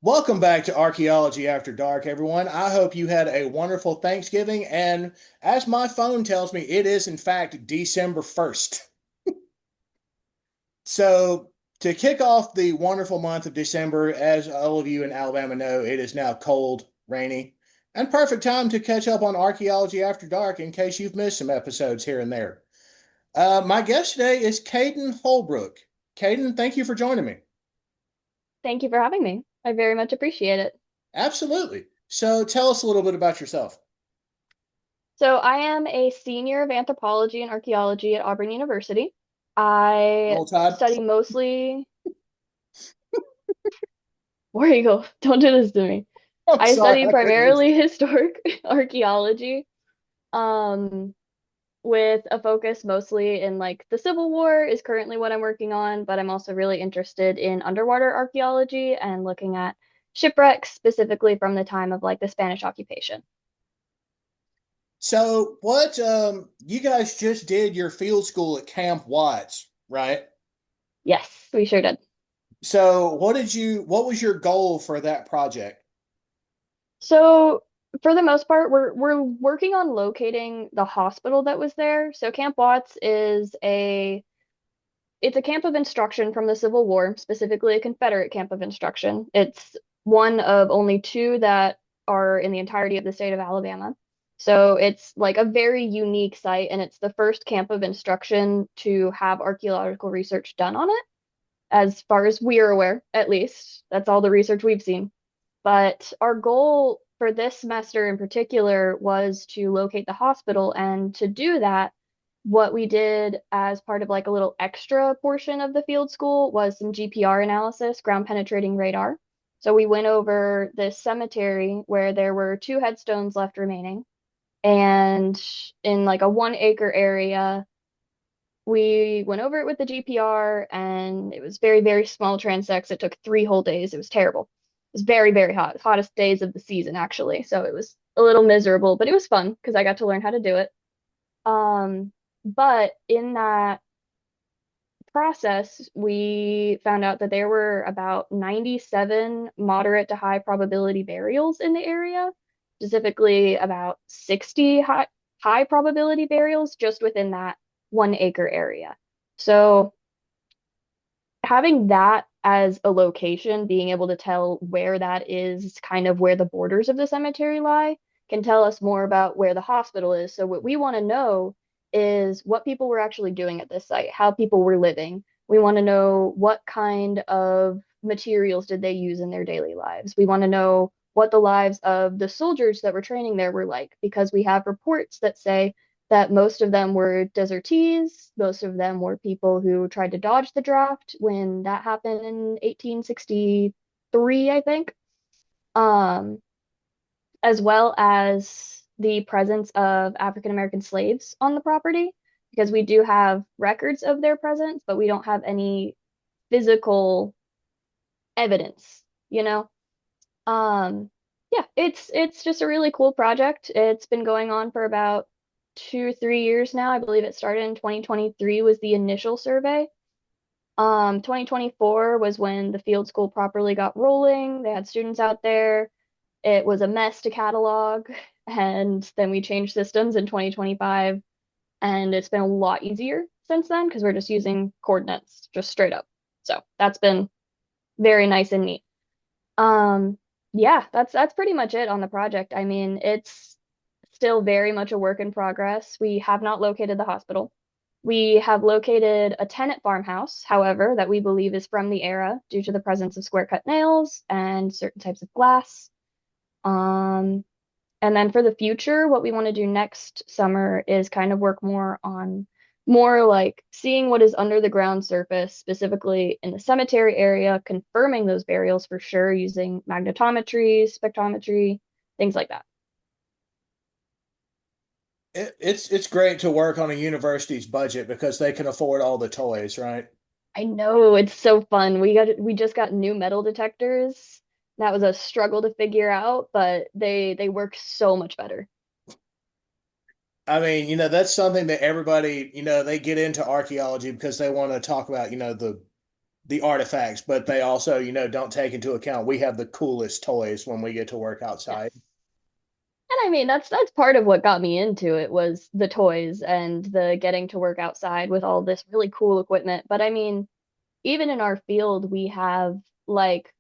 Welcome back to Archaeology After Dark, everyone. I hope you had a wonderful Thanksgiving. And as my phone tells me, it is in fact December 1st. So, to kick off the wonderful month of December, as all of you in Alabama know, it is now cold, rainy, and perfect time to catch up on Archaeology After Dark in case you've missed some episodes here and there. My guest today is Kaden Holbrook. Kaden, thank you for joining me. Thank you for having me. I very much appreciate it. Absolutely. So, tell us a little bit about yourself. So, I am a senior of anthropology and archaeology at Auburn University. I Roll Tide. study mostly, War Eagle, don't do this to me. I'm I sorry, study I couldn't primarily resist. historic archaeology, um, with a focus mostly in like the Civil War is currently what I'm working on, but I'm also really interested in underwater archaeology and looking at shipwrecks specifically from the time of like the Spanish occupation. So, what you guys just did your field school at Camp Watts, right? Yes, we sure did. So, what was your goal for that project? So for the most part, we're working on locating the hospital that was there. So Camp Watts is a it's a camp of instruction from the Civil War, specifically a Confederate camp of instruction. It's one of only two that are in the entirety of the state of Alabama. So it's like a very unique site, and it's the first camp of instruction to have archaeological research done on it, as far as we are aware, at least. That's all the research we've seen. But our goal for this semester in particular was to locate the hospital. And to do that, what we did as part of like a little extra portion of the field school was some GPR analysis, ground penetrating radar. So we went over this cemetery where there were two headstones left remaining. And in like a 1 acre area, we went over it with the GPR, and it was very, very small transects. It took 3 whole days. It was terrible. It was very, very hot. Hottest days of the season, actually. So it was a little miserable, but it was fun because I got to learn how to do it. But in that process, we found out that there were about 97 moderate to high probability burials in the area, specifically about 60 high probability burials just within that 1 acre area. So having that as a location, being able to tell where that is, kind of where the borders of the cemetery lie, can tell us more about where the hospital is. So what we want to know is what people were actually doing at this site, how people were living. We want to know what kind of materials did they use in their daily lives. We want to know what the lives of the soldiers that were training there were like, because we have reports that say that most of them were desertees. Most of them were people who tried to dodge the draft when that happened in 1863, I think, um, as well as the presence of African American slaves on the property, because we do have records of their presence, but we don't have any physical evidence, you know? Um, yeah, it's just a really cool project. It's been going on for about 2, 3 years now. I believe it started in 2023 was the initial survey. 2024 was when the field school properly got rolling. They had students out there. It was a mess to catalog, and then we changed systems in 2025, and it's been a lot easier since then because we're just using coordinates just straight up. So that's been very nice and neat. Yeah, that's pretty much it on the project. I mean, it's still very much a work in progress. We have not located the hospital. We have located a tenant farmhouse, however, that we believe is from the era due to the presence of square cut nails and certain types of glass. Um, and then for the future, what we want to do next summer is kind of work more on more like seeing what is under the ground surface, specifically in the cemetery area, confirming those burials for sure using magnetometry, spectrometry, things like that. It's great to work on a university's budget because they can afford all the toys, right? I know it's so fun. We just got new metal detectors. That was a struggle to figure out, but they work so much better. I mean, that's something that everybody, they get into archaeology because they want to talk about, the the artifacts, but they also, don't take into account we have the coolest toys when we get to work outside. Yes. And I mean, that's part of what got me into it was the toys and the getting to work outside with all this really cool equipment. But I mean, even in our field, we have like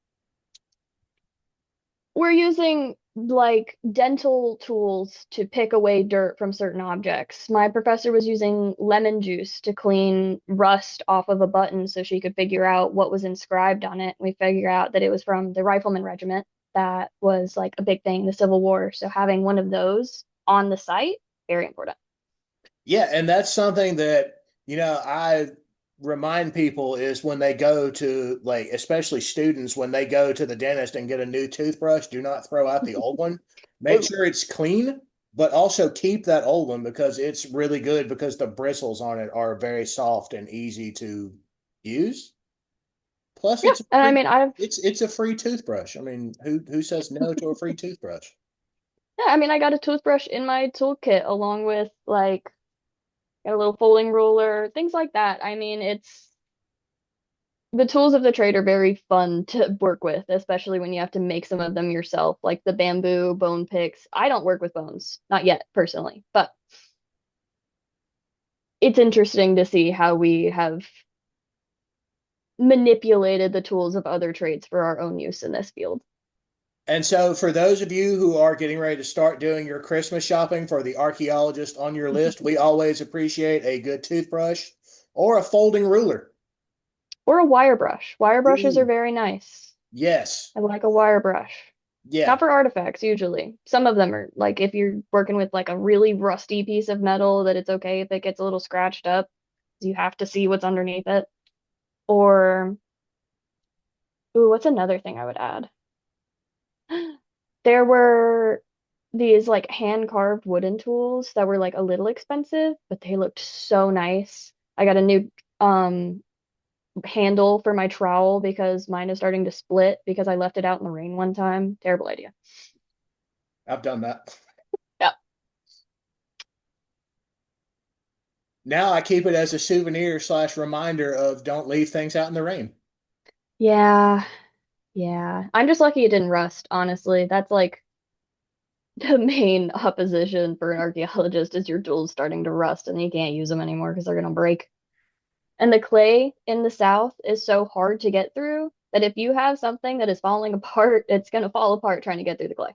we're using like dental tools to pick away dirt from certain objects. My professor was using lemon juice to clean rust off of a button so she could figure out what was inscribed on it. We figure out that it was from the Rifleman Regiment. That was like a big thing in the Civil War. So having one of those on the site, very important. Yeah, and that's something that, I remind people is when they go to, like, especially students, when they go to the dentist and get a new toothbrush, do not throw out the old one. Make Oh, sure it's clean, but also keep that old one because it's really good because the bristles on it are very soft and easy to use. Plus, yeah. And I mean, it's a free toothbrush. I mean, who says no to a free toothbrush? I got a toothbrush in my toolkit along with like got a little folding ruler, things like that. I mean, it's the tools of the trade are very fun to work with, especially when you have to make some of them yourself, like the bamboo bone picks. I don't work with bones, not yet personally, but it's interesting to see how we have manipulated the tools of other trades for our own use in this field. And so, for those of you who are getting ready to start doing your Christmas shopping for the archaeologist on your list, we always appreciate a good toothbrush or a folding ruler. Or a wire brush. Wire brushes are Ooh, very nice. yes. I like a wire brush. Not Yeah, for artifacts, usually. Some of them are like if you're working with like a really rusty piece of metal that it's okay if it gets a little scratched up. You have to see what's underneath it. Or, ooh, what's another thing I would add? There were these like hand carved wooden tools that were like a little expensive, but they looked so nice. I got a new um handle for my trowel because mine is starting to split because I left it out in the rain one time. Terrible idea. I've done that. Yeah. Now I keep it as a souvenir slash reminder of don't leave things out in the rain. Yeah. Yeah. I'm just lucky it didn't rust, honestly. That's like the main opposition for an archaeologist is your tools starting to rust and you can't use them anymore because they're gonna break. And the clay in the South is so hard to get through that if you have something that is falling apart, it's gonna fall apart trying to get through the clay.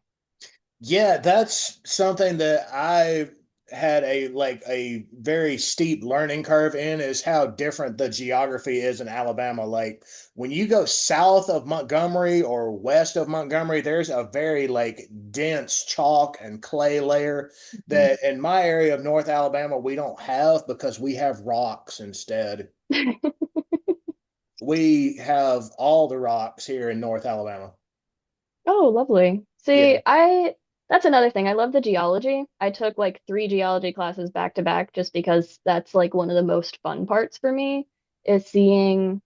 Yeah, that's something that I had a very steep learning curve in is how different the geography is in Alabama. Like when you go south of Montgomery or west of Montgomery, there's a very like dense chalk and clay layer that in my area of North Alabama we don't have because we have rocks instead. We have all the rocks here in North Alabama. Oh, lovely. Yeah. See, that's another thing. I love the geology. I took like three geology classes back to back just because that's like one of the most fun parts for me is seeing,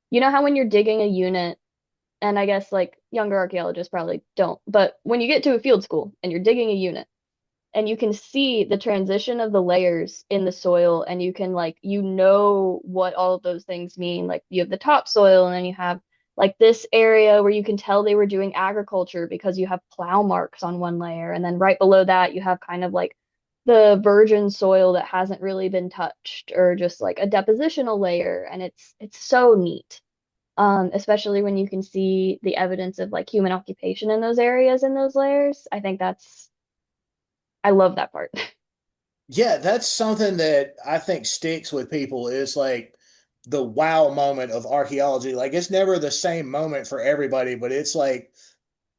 you know how when you're digging a unit, and I guess like younger archaeologists probably don't, but when you get to a field school and you're digging a unit and you can see the transition of the layers in the soil and you can like you know what all of those things mean, like you have the topsoil and then you have like this area where you can tell they were doing agriculture because you have plow marks on one layer and then right below that you have kind of like the virgin soil that hasn't really been touched or just like a depositional layer, and it's so neat, especially when you can see the evidence of like human occupation in those areas in those layers. I think that's I love that part. Yeah, that's something that I think sticks with people is like the wow moment of archaeology. Like it's never the same moment for everybody, but it's like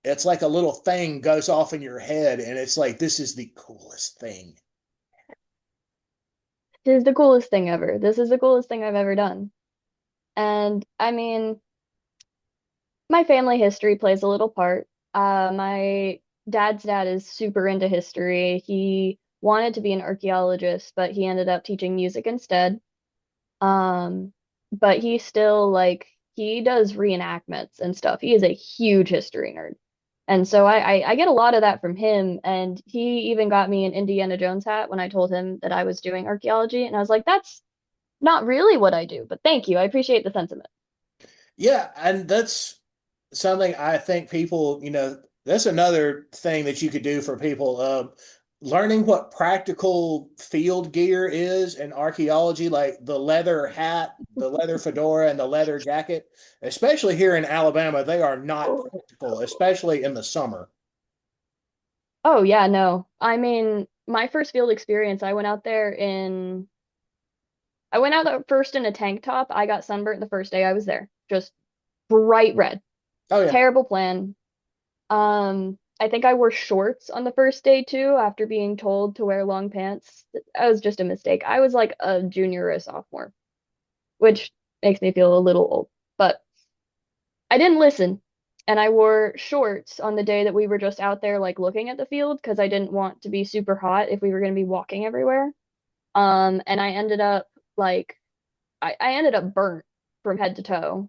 a little thing goes off in your head and it's like this is the coolest thing. This is the coolest thing ever. This is the coolest thing I've ever done. And I mean, my family history plays a little part. My dad's dad is super into history. He wanted to be an archaeologist, but he ended up teaching music instead. Um, but he still like he does reenactments and stuff. He is a huge history nerd. And so I get a lot of that from him. And he even got me an Indiana Jones hat when I told him that I was doing archaeology. And I was like, that's not really what I do, but thank you. I appreciate the sentiment. Yeah, and that's something I think people, that's another thing that you could do for people. Learning what practical field gear is in archaeology, like the leather hat, the leather fedora, and the leather jacket, especially here in Alabama, they are not practical, especially in the summer. Oh yeah, no. I mean, my first field experience, I went out there first in a tank top. I got sunburnt the first day I was there. Just bright red. Oh yeah, Terrible plan. I think I wore shorts on the first day too, after being told to wear long pants. That was just a mistake. I was like a junior or a sophomore, which makes me feel a little old. But I didn't listen. And I wore shorts on the day that we were just out there like looking at the field because I didn't want to be super hot if we were going to be walking everywhere. And I ended up like I ended up burnt from head to toe.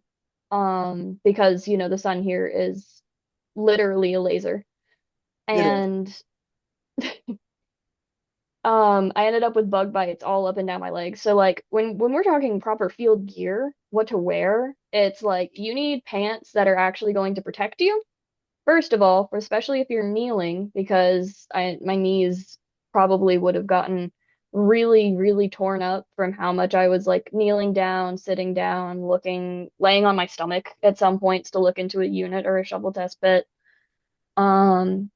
Because the sun here is literally a laser. it is. And I ended up with bug bites all up and down my legs. So like when we're talking proper field gear, what to wear, it's like you need pants that are actually going to protect you. First of all, especially if you're kneeling, because my knees probably would have gotten really, really torn up from how much I was like kneeling down, sitting down, laying on my stomach at some points to look into a unit or a shovel test pit. Um,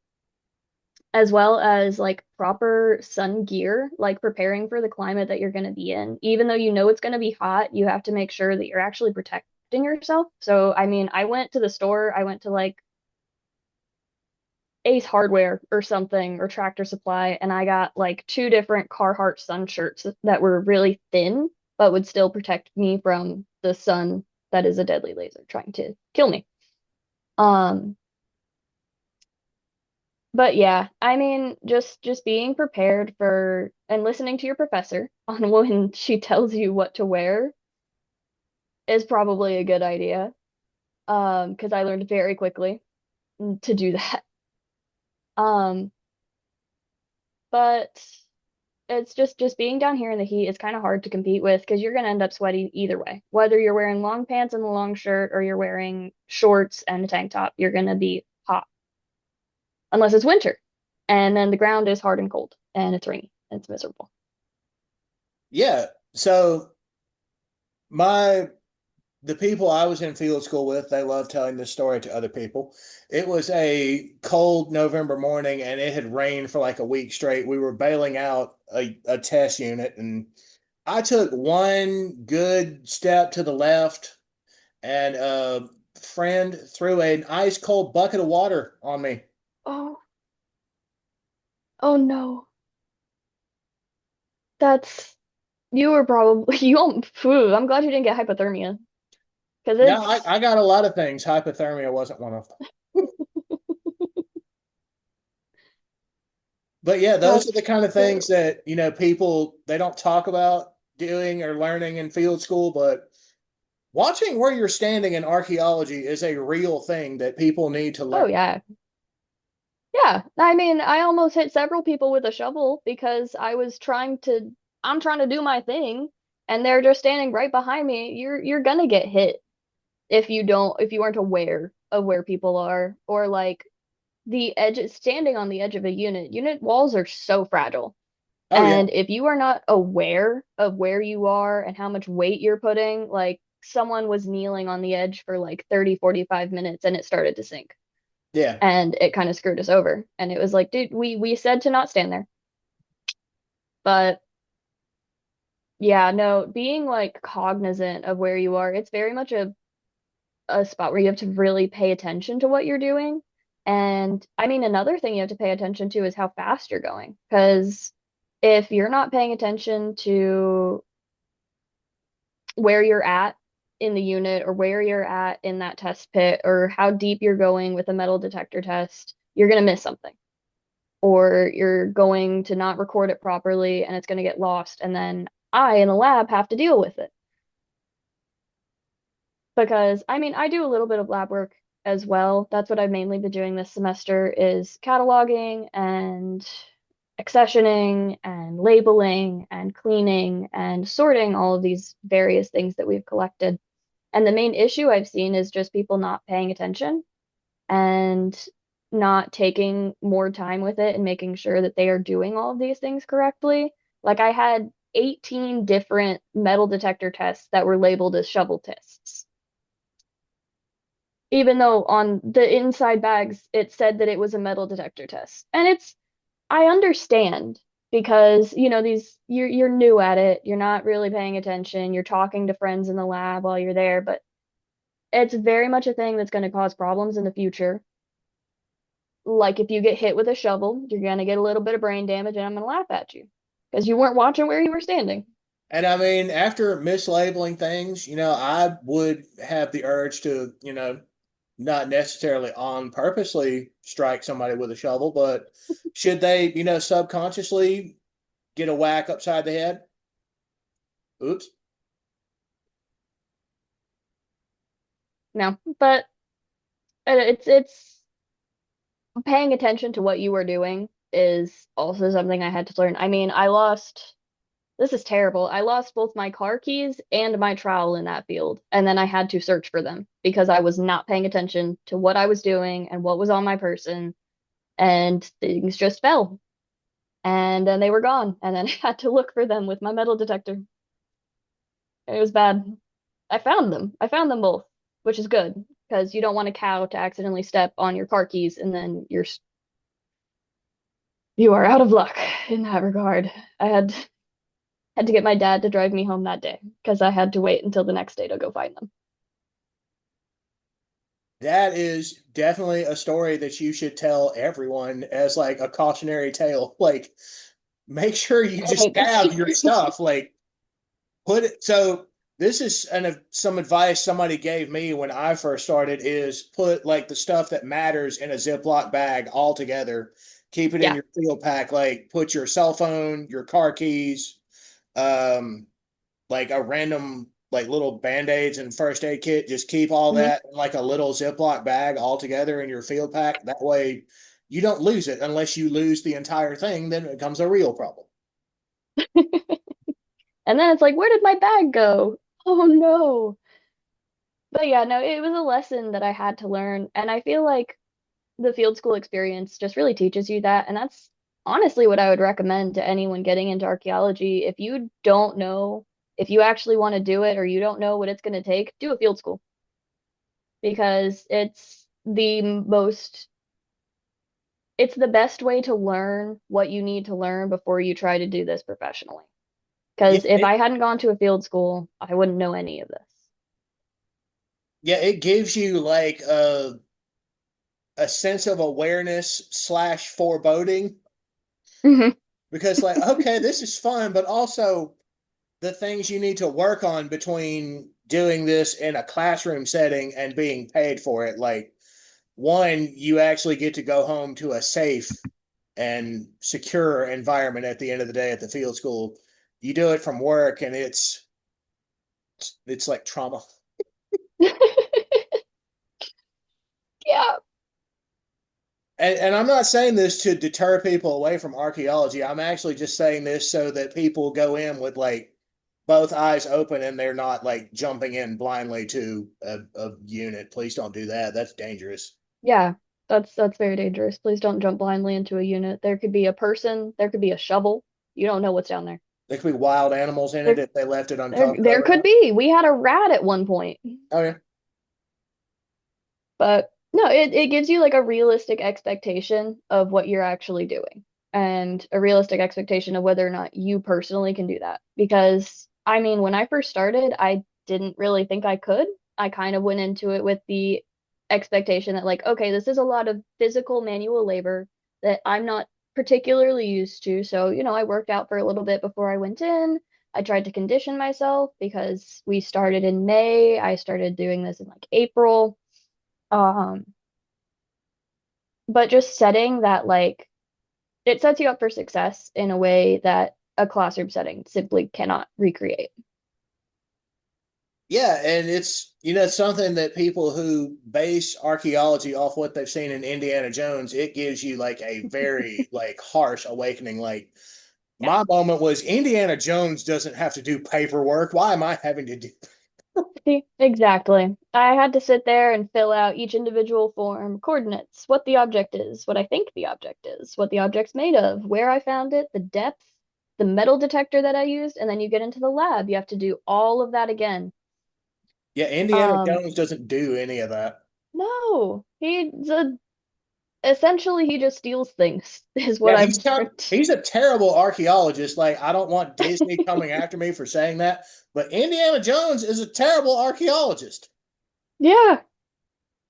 as well as like proper sun gear, like preparing for the climate that you're going to be in. Even though you know it's going to be hot, you have to make sure that you're actually protecting yourself. So, I mean, I went to the store, I went to like Ace Hardware or something or Tractor Supply, and I got like two different Carhartt sun shirts that were really thin, but would still protect me from the sun that is a deadly laser trying to kill me. Um, But yeah, I mean, just being prepared for and listening to your professor on when she tells you what to wear is probably a good idea. Because I learned very quickly to do that. Um, but it's just being down here in the heat is kind of hard to compete with because you're gonna end up sweaty either way. Whether you're wearing long pants and a long shirt or you're wearing shorts and a tank top, you're gonna be hot unless it's winter. And then the ground is hard and cold and it's rainy. And it's miserable. Yeah. So my the people I was in field school with, they love telling this story to other people. It was a cold November morning and it had rained for like a week straight. We were bailing out a test unit, and I took one good step to the left, and a friend threw an ice cold bucket of water on me. Oh, oh no. That's you were probably phew, I'm glad you didn't get hypothermia because Now, it's I got a lot of things. Hypothermia wasn't one of them. But yeah, those are the that's kind of things terrible. that, people they don't talk about doing or learning in field school, but watching where you're standing in archaeology is a real thing that people need to Oh learn. yeah. Yeah. I mean, I almost hit several people with a shovel because I'm trying to do my thing and they're just standing right behind me. You're gonna get hit if you aren't aware of where people are or like standing on the edge of a unit. Unit walls are so fragile. Oh yeah. And if you are not aware of where you are and how much weight you're putting, like someone was kneeling on the edge for like 30, 45 minutes and it started to sink. Yeah. And it kind of screwed us over. And it was like, dude, we said to not stand there. But yeah, no, being like cognizant of where you are, it's very much a spot where you have to really pay attention to what you're doing. And I mean, another thing you have to pay attention to is how fast you're going. Because if you're not paying attention to where you're at in the unit or where you're at in that test pit or how deep you're going with a metal detector test, you're going to miss something. Or you're going to not record it properly and it's going to get lost. And then I in the lab have to deal with it. Because I mean, I do a little bit of lab work as well. That's what I've mainly been doing this semester is cataloging and accessioning and labeling and cleaning and sorting all of these various things that we've collected. And the main issue I've seen is just people not paying attention and not taking more time with it and making sure that they are doing all of these things correctly. Like I had 18 different metal detector tests that were labeled as shovel tests, even though on the inside bags it said that it was a metal detector test. And I understand because, these you're new at it, you're not really paying attention, you're talking to friends in the lab while you're there, but it's very much a thing that's going to cause problems in the future. Like if you get hit with a shovel, you're going to get a little bit of brain damage and I'm going to laugh at you because you weren't watching where you were standing. And I mean, after mislabeling things, I would have the urge to, not necessarily on purposely strike somebody with a shovel, but should they, subconsciously get a whack upside the head? Oops. No, but it's paying attention to what you were doing is also something I had to learn. I mean, this is terrible. I lost both my car keys and my trowel in that field, and then I had to search for them because I was not paying attention to what I was doing and what was on my person, and things just fell. And then they were gone, and then I had to look for them with my metal detector. It was bad. I found them. I found them both, which is good because you don't want a cow to accidentally step on your car keys and then you are out of luck in that regard. I had to get my dad to drive me home that day because I had to wait until the next day to go find them. That is definitely a story that you should tell everyone as like a cautionary tale. Like, make sure you I just hate that have your story. stuff. Like, put it. So this is some advice somebody gave me when I first started is put like the stuff that matters in a Ziploc bag all together. Keep it in Yeah. your field pack. Like, put your cell phone, your car keys, um, like a random like little band-aids and first aid kit. Just keep all Hmm. that in like a little Ziploc bag all together in your field pack. That way you don't lose it unless you lose the entire thing, then it becomes a real problem. And then it's like, where did my bag go? Oh no. But yeah, no, it was a lesson that I had to learn. And I feel like the field school experience just really teaches you that. And that's honestly what I would recommend to anyone getting into archaeology. If you don't know if you actually want to do it or you don't know what it's going to take, do a field school because it's the best way to learn what you need to learn before you try to do this professionally. Yeah, Because if I hadn't gone to a field school, I wouldn't know any of it gives you like a sense of awareness slash foreboding this. because like, okay, this is fun, but also the things you need to work on between doing this in a classroom setting and being paid for it. Like, one, you actually get to go home to a safe and secure environment at the end of the day at the field school. You do it from work and it's like trauma. Yeah. And I'm not saying this to deter people away from archaeology. I'm actually just saying this so that people go in with like both eyes open and they're not like jumping in blindly to a unit. Please don't do that. That's dangerous. Yeah. That's very dangerous. Please don't jump blindly into a unit. There could be a person, there could be a shovel. You don't know what's down there. There could be wild animals in it There if they left it there uncovered. could be. We had a rat at one point. Oh yeah. But no, it gives you like a realistic expectation of what you're actually doing and a realistic expectation of whether or not you personally can do that. Because I mean, when I first started, I didn't really think I could. I kind of went into it with the expectation that like, okay, this is a lot of physical manual labor that I'm not particularly used to. So, I worked out for a little bit before I went in. I tried to condition myself because we started in May. I started doing this in like April. Um, but just setting that like it sets you up for success in a way that a classroom setting simply cannot recreate. Yeah, and it's something that people who base archaeology off what they've seen in Indiana Jones, it gives you like a very like harsh awakening. Like, Yeah. my moment was Indiana Jones doesn't have to do paperwork. Why am I having to do? See, exactly. I had to sit there and fill out each individual form, coordinates, what the object is, what I think the object is, what the object's made of, where I found it, the depth, the metal detector that I used, and then you get into the lab. You have to do all of that again. Yeah, Indiana Um, Jones doesn't do any of that. no, essentially he just steals things, is what Yeah, I've learned. he's a terrible archaeologist. Like, I don't want Disney coming after me for saying that, but Indiana Jones is a terrible archaeologist Yeah,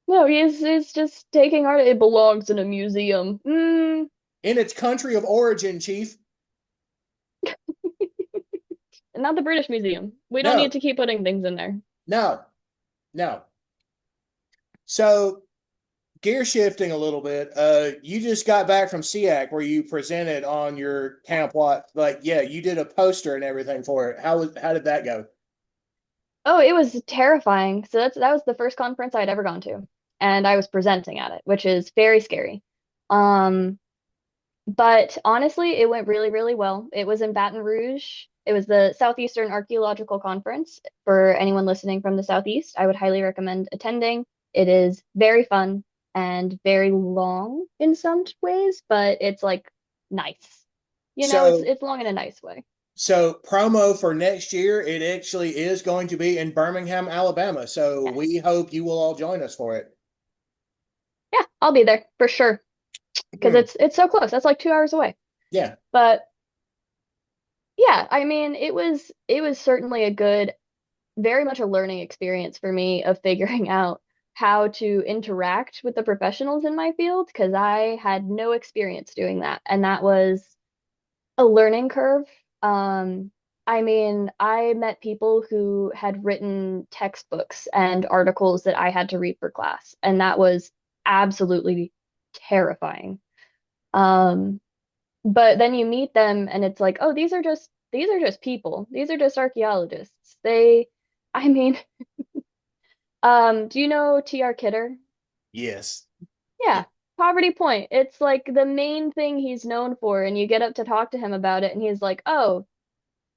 no, he's just taking art. It belongs in a museum. in its country of origin, Chief. Not the British Museum. We don't need No, to keep putting things in there. no, no. So, gear shifting a little bit. You just got back from SEAC where you presented on your camp what? Like, yeah, you did a poster and everything for it. How did that go? Oh, it was terrifying. So that was the first conference I'd ever gone to, and I was presenting at it, which is very scary. Um, but honestly, it went really, really well. It was in Baton Rouge. It was the Southeastern Archaeological Conference. For anyone listening from the Southeast, I would highly recommend attending. It is very fun and very long in some ways, but it's like nice. You know, So, it's long in a nice way. so promo for next year, it actually is going to be in Birmingham, Alabama. So we Yes. hope you will all join us for it. Yeah, I'll be there for sure because Hmm. it's so close. That's like 2 hours away. Yeah. But yeah, I mean, it was certainly a good, very much a learning experience for me of figuring out how to interact with the professionals in my field because I had no experience doing that, and that was a learning curve. Um, I mean, I met people who had written textbooks and articles that I had to read for class, and that was absolutely terrifying. Um, but then you meet them and it's like, oh, these are just people. These are just archaeologists. I mean, do you know T.R. Kidder? Yes. Yeah, Poverty Point. It's like the main thing he's known for, and you get up to talk to him about it, and he's like, oh,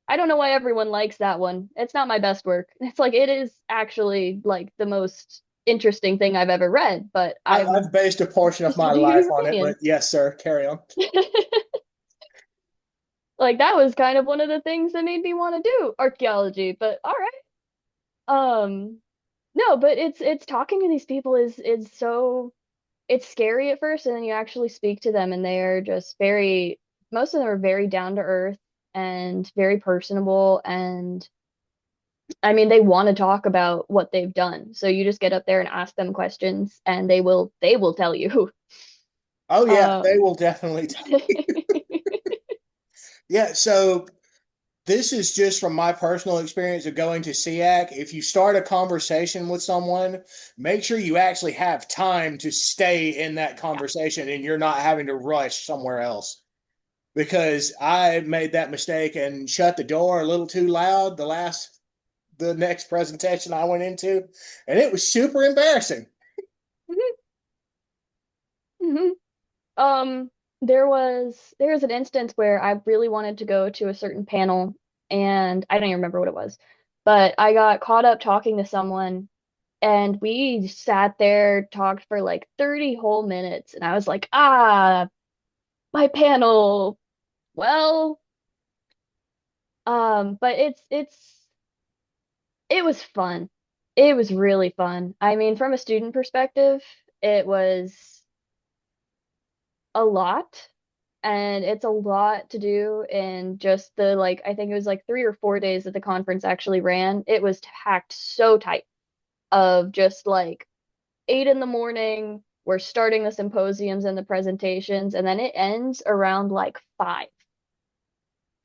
I don't know why everyone likes that one. It's not my best work. It's like it is actually like the most interesting thing I've ever read, but I'm I've based a portion of just my giving you life your on it, opinion. but yes, sir, carry on. Like that was kind of one of the things that made me want to do archaeology, but all right. No, but it's talking to these people is so it's scary at first, and then you actually speak to them, and they are just very most of them are very down to earth and very personable, and I mean they want to talk about what they've done. So you just get up there and ask them questions, and they will tell you. Oh yeah, they Um, will definitely. Yeah, so this is just from my personal experience of going to SEAC. If you start a conversation with someone, make sure you actually have time to stay in that yeah. conversation and you're not having to rush somewhere else. Because I made that mistake and shut the door a little too loud the next presentation I went into, and it was super embarrassing. Mhm, mhm. Um, there was an instance where I really wanted to go to a certain panel and I don't even remember what it was, but I got caught up talking to someone and we sat there, talked for like 30 whole minutes, and I was like, my panel. Well, but it was fun. It was really fun. I mean, from a student perspective, it was a lot. And it's a lot to do in just the like I think it was like 3 or 4 days that the conference actually ran. It was packed so tight of just like 8 in the morning. We're starting the symposiums and the presentations, and then it ends around like 5.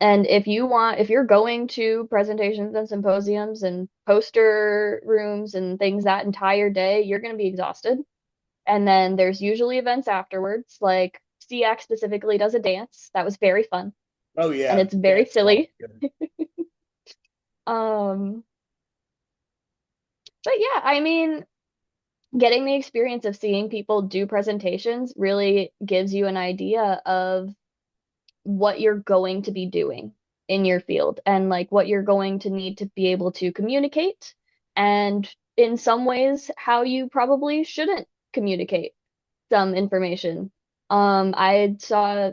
And if you're going to presentations and symposiums and poster rooms and things that entire day, you're going to be exhausted. And then there's usually events afterwards, like SEAC specifically does a dance. That was very fun Oh and yeah, it's very that's all silly. good. Um, but yeah, I mean, getting the experience of seeing people do presentations really gives you an idea of what you're going to be doing in your field and like what you're going to need to be able to communicate and in some ways how you probably shouldn't communicate some information. I saw,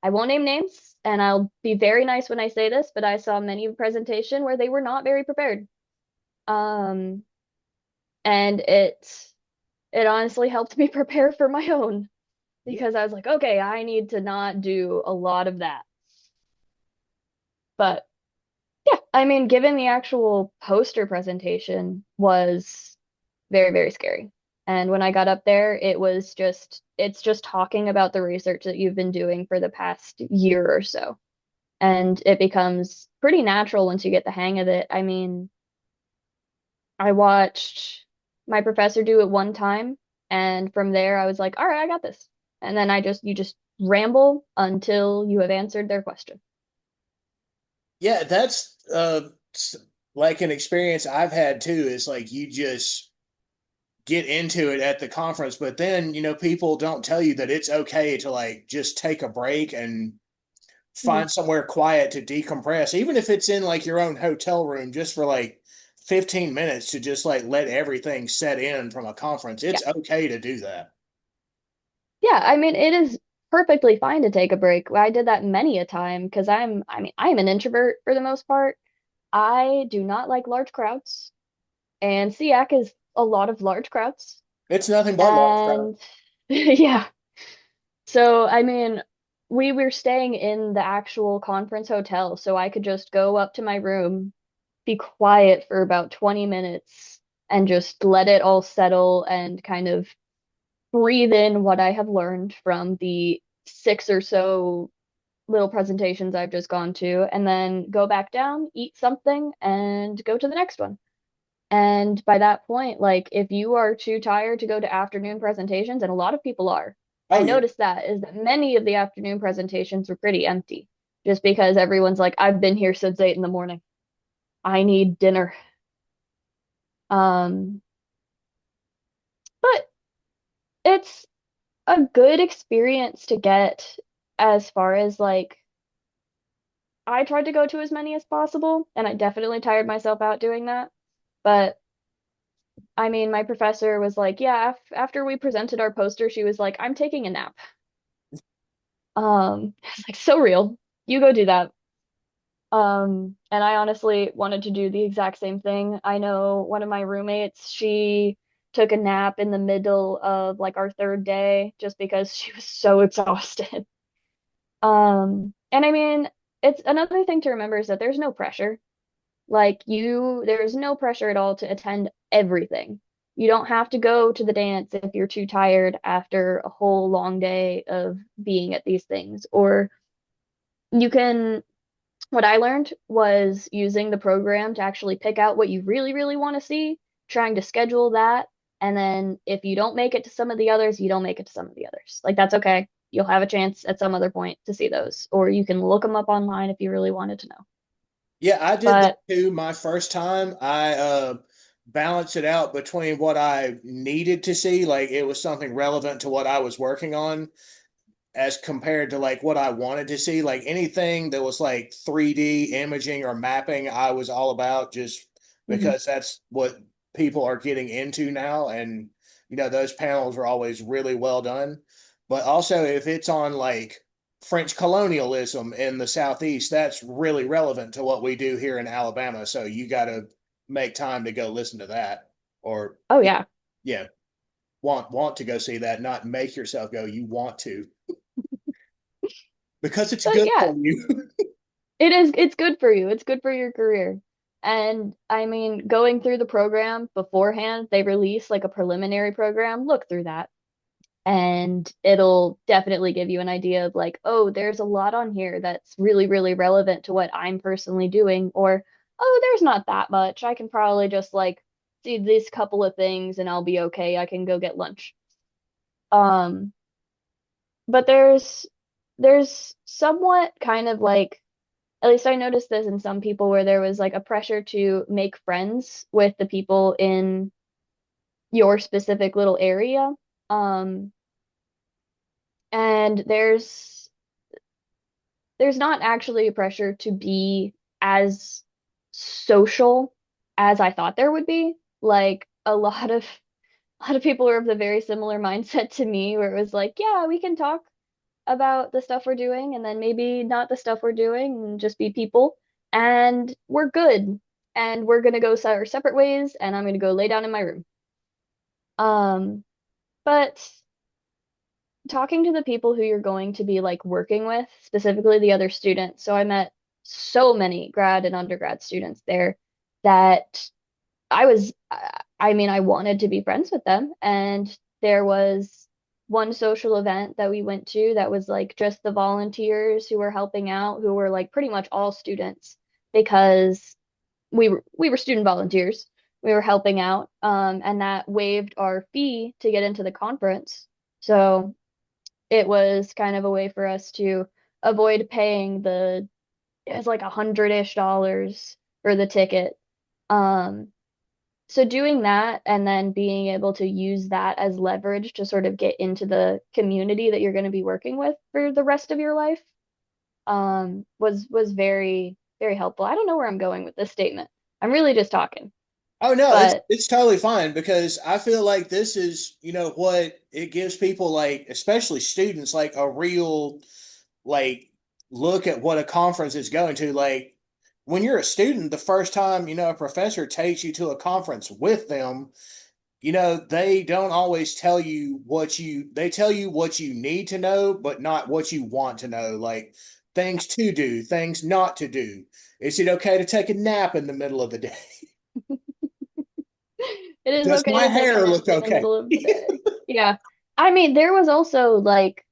I won't name names, and I'll be very nice when I say this, but I saw many a presentation where they were not very prepared. Um, and it honestly helped me prepare for my own Yeah, because I was like, okay, I need to not do a lot of that. But yeah, I mean, given the actual poster presentation was very, very scary. And when I got up there, it's just talking about the research that you've been doing for the past year or so. And it becomes pretty natural once you get the hang of it. I mean, I watched my professor do it one time, and from there I was like, all right, I got this. And then you just ramble until you have answered their question. yeah, that's like an experience I've had too. Is like you just get into it at the conference, but then people don't tell you that it's okay to like just take a break and Mhm. find somewhere quiet to decompress, even if it's in like your own hotel room, just for like 15 minutes to just like let everything set in from a conference. Yeah. It's okay to do that. Yeah, I mean, it is perfectly fine to take a break. I did that many a time because I'm an introvert for the most part. I do not like large crowds, and SEAC is a lot of large crowds. It's nothing but large crowd. And yeah, so I mean, we were staying in the actual conference hotel, so I could just go up to my room, be quiet for about 20 minutes, and just let it all settle and kind of breathe in what I have learned from the six or so little presentations I've just gone to, and then go back down, eat something, and go to the next one. And by that point, like if you are too tired to go to afternoon presentations, and a lot of people are, I Oh yeah. noticed that is that many of the afternoon presentations were pretty empty, just because everyone's like, I've been here since 8 in the morning. I need dinner. Um, but it's a good experience to get as far as like I tried to go to as many as possible, and I definitely tired myself out doing that. But I mean, my professor was like, yeah, after we presented our poster, she was like, I'm taking a nap. I was like, so real. You go do that. And I honestly wanted to do the exact same thing. I know one of my roommates, she took a nap in the middle of like our third day just because she was so exhausted. And I mean, it's another thing to remember is that there's no pressure. There's no pressure at all to attend everything. You don't have to go to the dance if you're too tired after a whole long day of being at these things. Or you can, what I learned was using the program to actually pick out what you really, really want to see, trying to schedule that. And then if you don't make it to some of the others, you don't make it to some of the others. Like that's okay. You'll have a chance at some other point to see those, or you can look them up online if you really wanted to know. Yeah, I did that But too. My first time, I balanced it out between what I needed to see, like it was something relevant to what I was working on, as compared to like what I wanted to see. Like anything that was like 3D imaging or mapping, I was all about, just mhm. because that's what people are getting into now. And, those panels are always really well done. But also, if it's on like French colonialism in the Southeast, that's really relevant to what we do here in Alabama. So you got to make time to go listen to that. Or, Oh yeah. yeah, want to go see that, not make yourself go. You want to, because it's But good yeah, for you. it's good for you. It's good for your career. And I mean, going through the program beforehand, they release like a preliminary program. Look through that. And it'll definitely give you an idea of like, oh, there's a lot on here that's really, really relevant to what I'm personally doing, or oh, there's not that much. I can probably just like see these couple of things and I'll be okay. I can go get lunch. Um, but there's somewhat kind of like, at least I noticed this in some people where there was like a pressure to make friends with the people in your specific little area. Um, and there's not actually a pressure to be as social. as I thought there would be. Like a lot of people were of the very similar mindset to me, where it was like, yeah, we can talk about the stuff we're doing and then maybe not the stuff we're doing and just be people and we're good. And we're gonna go our separate ways and I'm gonna go lay down in my room. Um, but talking to the people who you're going to be like working with, specifically the other students. So I met so many grad and undergrad students there that I mean, I wanted to be friends with them. And there was one social event that we went to that was like just the volunteers who were helping out, who were like pretty much all students because we were student volunteers. We were helping out, and that waived our fee to get into the conference. So it was kind of a way for us to avoid paying it was like $100-ish for the ticket. Um, so doing that and then being able to use that as leverage to sort of get into the community that you're going to be working with for the rest of your life, was very, very helpful. I don't know where I'm going with this statement. I'm really just talking, Oh no, but it's totally fine because I feel like this is, what it gives people like, especially students, like a real like look at what a conference is going to. Like when you're a student, the first time, a professor takes you to a conference with them, they don't always tell you they tell you what you need to know, but not what you want to know, like things to do, things not to do. Is it okay to take a nap in the middle of the day? it is Does okay my to take a hair nap look in the okay? middle of the day. Yeah. I mean, there was also like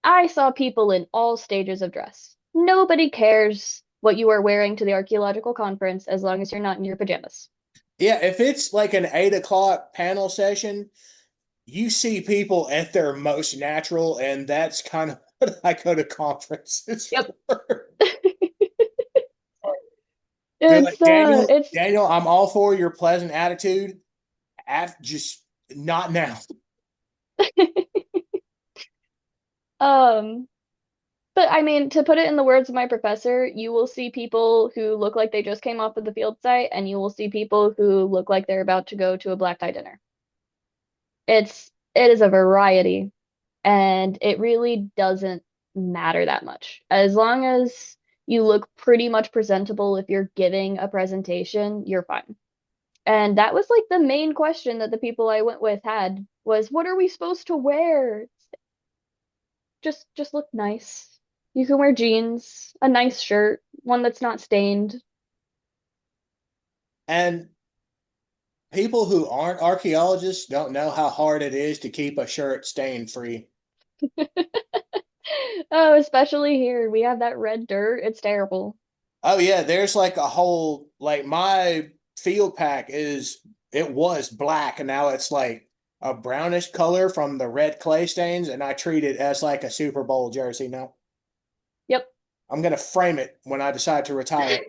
I saw people in all stages of dress. Nobody cares what you are wearing to the archaeological conference as long as you're not in your pajamas. Yeah, if it's like an 8 o'clock panel session, you see people at their most natural, and that's kind of what I go to conferences Yep. for. They're like, It's Daniel, I'm all for your pleasant attitude. Just not now. um but I mean, to put it in the words of my professor, you will see people who look like they just came off of the field site, and you will see people who look like they're about to go to a black tie dinner. It is a variety, and it really doesn't matter that much. As long as you look pretty much presentable if you're giving a presentation, you're fine. And that was like the main question that the people I went with had was, what are we supposed to wear? Just look nice. You can wear jeans, a nice shirt, one that's not stained. And people who aren't archaeologists don't know how hard it is to keep a shirt stain free. Oh, especially here. We have that red dirt. It's terrible. Oh yeah, there's like a whole like my field pack it was black and now it's like a brownish color from the red clay stains, and I treat it as like a Super Bowl jersey now. Yep. I'm gonna frame it when I decide to retire.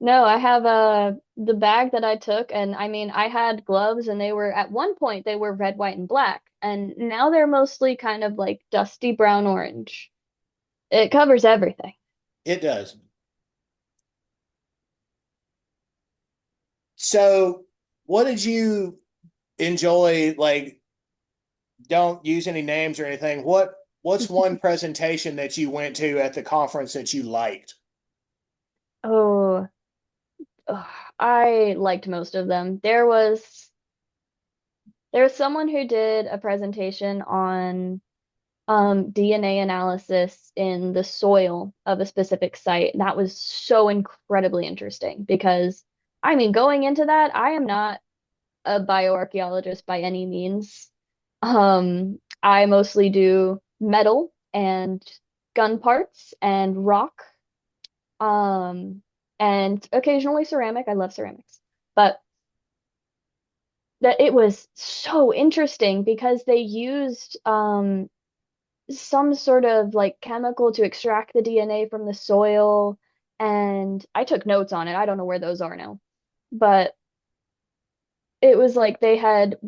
No, I have the bag that I took, and I mean I had gloves and they were at one point they were red, white, and black, and now they're mostly kind of like dusty brown orange. It covers everything. It does. So, what did you enjoy? Like, don't use any names or anything. What's one presentation that you went to at the conference that you liked? Oh, ugh, I liked most of them. There was someone who did a presentation on DNA analysis in the soil of a specific site. That was so incredibly interesting because, I mean, going into that, I am not a bioarchaeologist by any means. I mostly do metal and gun parts and rock, um, and occasionally ceramic. I love ceramics, but that it was so interesting because they used some sort of like chemical to extract the DNA from the soil. And I took notes on it. I don't know where those are now. But it was like they had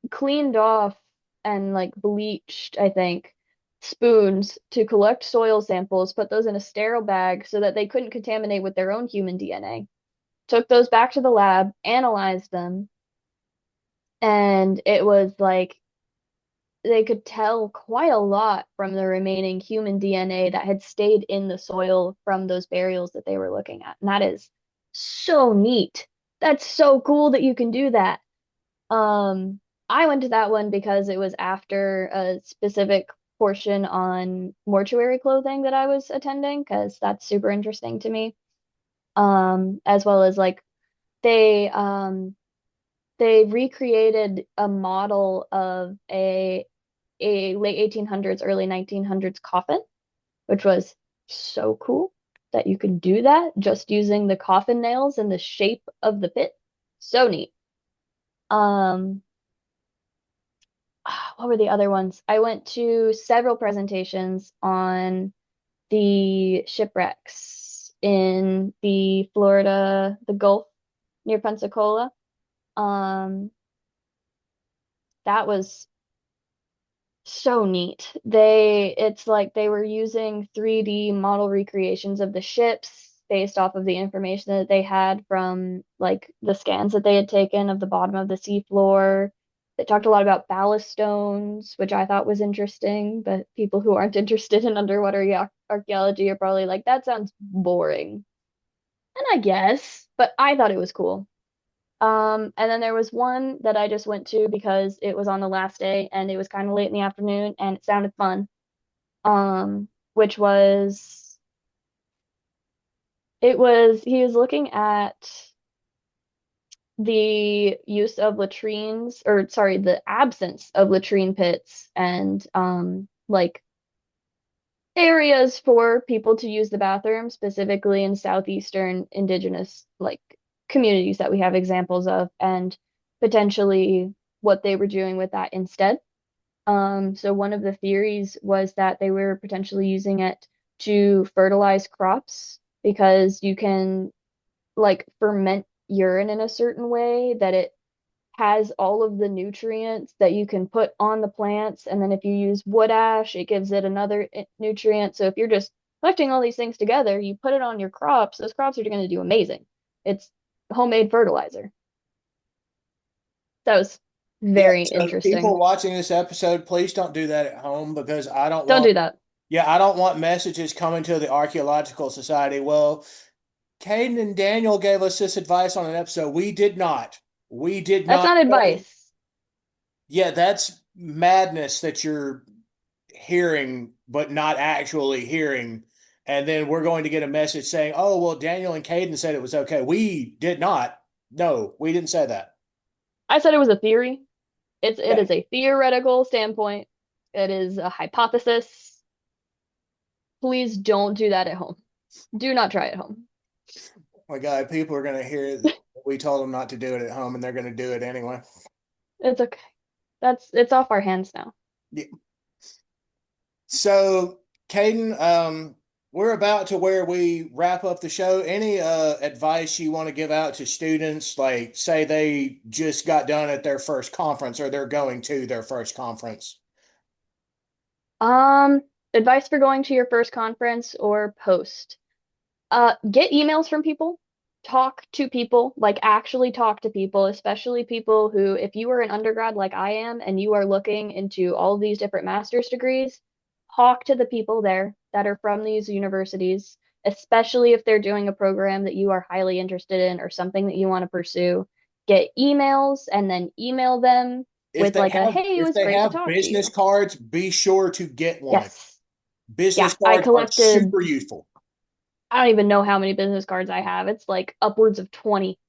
cleaned off and like bleached, I think, spoons to collect soil samples, put those in a sterile bag so that they couldn't contaminate with their own human DNA. took those back to the lab, analyzed them, and it was like they could tell quite a lot from the remaining human DNA that had stayed in the soil from those burials that they were looking at. And that is so neat. That's so cool that you can do that. Um, I went to that one because it was after a specific portion on mortuary clothing that I was attending, because that's super interesting to me. As well as like they they recreated a model of a late 1800s, early 1900s coffin, which was so cool that you could do that just using the coffin nails and the shape of the pit. So neat. Um, what were the other ones? I went to several presentations on the shipwrecks in the Florida, the Gulf near Pensacola. Um, that was so neat. It's like they were using 3D model recreations of the ships based off of the information that they had from like the scans that they had taken of the bottom of the seafloor. They talked a lot about ballast stones, which I thought was interesting, but people who aren't interested in underwater archaeology are probably like, that sounds boring. And I guess, but I thought it was cool. And then there was one that I just went to because it was on the last day and it was kind of late in the afternoon and it sounded fun. Which was he was looking at the use of latrines, or sorry, the absence of latrine pits and like areas for people to use the bathroom, specifically in southeastern indigenous like communities that we have examples of, and potentially what they were doing with that instead. So one of the theories was that they were potentially using it to fertilize crops because you can like ferment urine in a certain way that it has all of the nutrients that you can put on the plants. And then if you use wood ash, it gives it another nutrient. So if you're just collecting all these things together, you put it on your crops, those crops are going to do amazing. It's homemade fertilizer. That was Yeah, very so the people interesting. watching this episode, please don't do that at home because I don't Don't want, do that. yeah, I don't want messages coming to the Archaeological Society. Well, Caden and Daniel gave us this advice on an episode. We did not. We did That's not. not advice. Yeah, that's madness that you're hearing, but not actually hearing. And then we're going to get a message saying, oh, well, Daniel and Caden said it was okay. We did not. No, we didn't say that. I said it was a theory. It Yeah. is a theoretical standpoint. It is a hypothesis. Please don't do that at home. Do not try at home. My God, people are going to hear that we told them not to do it at home and they're going to do it anyway. It's okay. It's off our hands now. Yeah. So, Caden, we're about to where we wrap up the show. Any advice you want to give out to students, like say they just got done at their first conference or they're going to their first conference? Um, Advice for going to your first conference or post. Get emails from people. Talk to people, like actually talk to people, especially people who, if you are an undergrad like I am and you are looking into all these different master's degrees, talk to the people there that are from these universities, especially if they're doing a program that you are highly interested in or something that you want to pursue. Get emails and then email them with like a, hey, it If was they great to have talk to business you. cards, be sure to get one. Yes. Yeah, Business I cards are collected, super useful. I don't even know how many business cards I have. It's like upwards of 20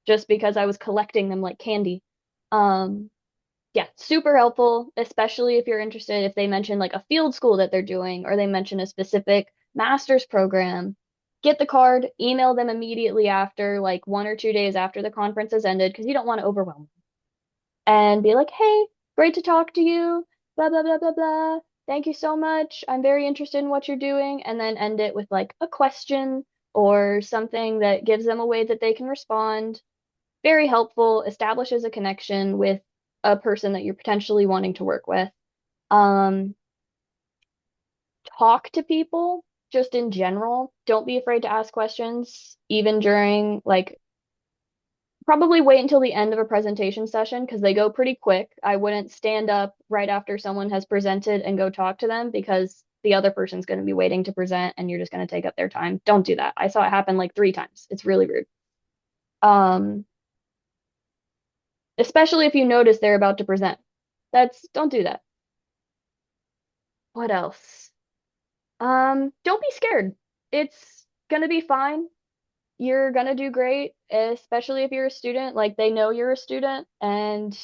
just because I was collecting them like candy. Um, yeah, super helpful, especially if you're interested, if they mention like a field school that they're doing or they mention a specific master's program. Get the card, email them immediately after, like 1 or 2 days after the conference has ended, because you don't want to overwhelm them. And be like, hey, great to talk to you, blah, blah, blah, blah, blah. Thank you so much. I'm very interested in what you're doing. And then end it with like a question or something that gives them a way that they can respond. Very helpful, establishes a connection with a person that you're potentially wanting to work with. Um, Talk to people just in general. Don't be afraid to ask questions, even during like Probably wait until the end of a presentation session because they go pretty quick. I wouldn't stand up right after someone has presented and go talk to them because the other person's going to be waiting to present and you're just going to take up their time. Don't do that. I saw it happen like 3 times. It's really rude. Um, especially if you notice they're about to present. Don't do that. What else? Don't be scared. It's gonna be fine. You're gonna do great, especially if you're a student. Like they know you're a student, and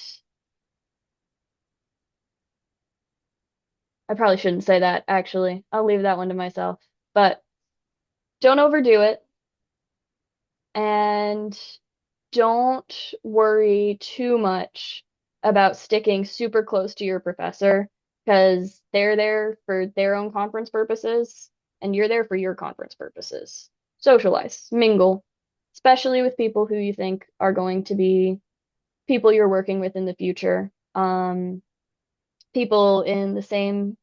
I probably shouldn't say that, actually. I'll leave that one to myself. But don't overdo it, and don't worry too much about sticking super close to your professor because they're there for their own conference purposes and you're there for your conference purposes. Socialize, mingle, especially with people who you think are going to be people you're working with in the future. People in the same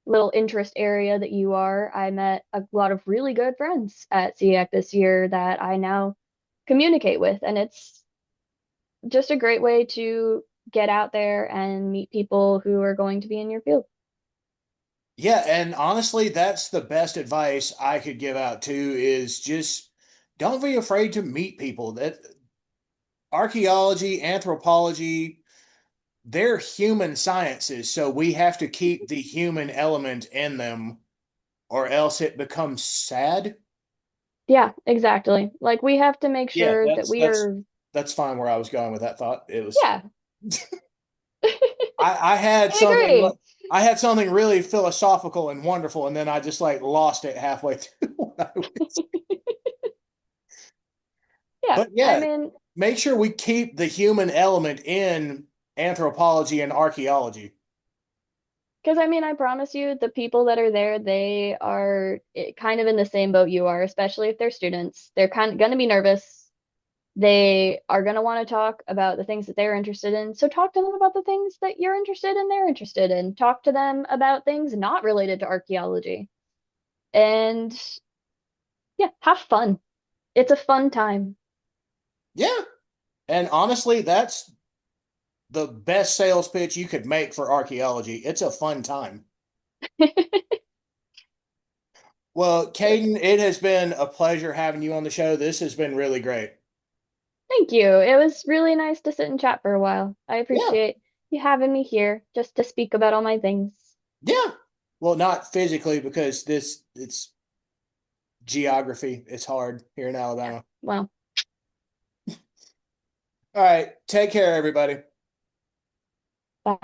little interest area that you are. I met a lot of really good friends at SEAC this year that I now communicate with, and it's just a great way to get out there and meet people who are going to be in your field. Yeah, and honestly, that's the best advice I could give out too is just don't be afraid to meet people. That archaeology, anthropology, they're human sciences, so we have to keep the human element in them or else it becomes sad. Yeah, exactly. Like we have to make Yeah, sure that that's we that's are, that's fine where I was going with that thought. It was yeah, I had I agree. I had something really philosophical and wonderful, and then I just like lost it halfway through what I was. Yeah, But I yeah, mean, make sure we keep the human element in anthropology and archaeology. because I mean, I promise you, the people that are there, they are kind of in the same boat you are, especially if they're students. They're kind of going to be nervous. They are going to want to talk about the things that they're interested in. So talk to them about the things that you're interested in, they're interested in. Talk to them about things not related to archaeology. And yeah, have fun. It's a fun time. Yeah. And honestly, that's the best sales pitch you could make for archaeology. It's a fun time. Well, Caden, it has been a pleasure having you on the show. This has been really great. Thank you. It was really nice to sit and chat for a while. I Yeah. appreciate you having me here just to speak about all my things. Yeah. Well, not physically because it's geography. It's hard here in Yeah. Alabama. Well, All right. Take care, everybody.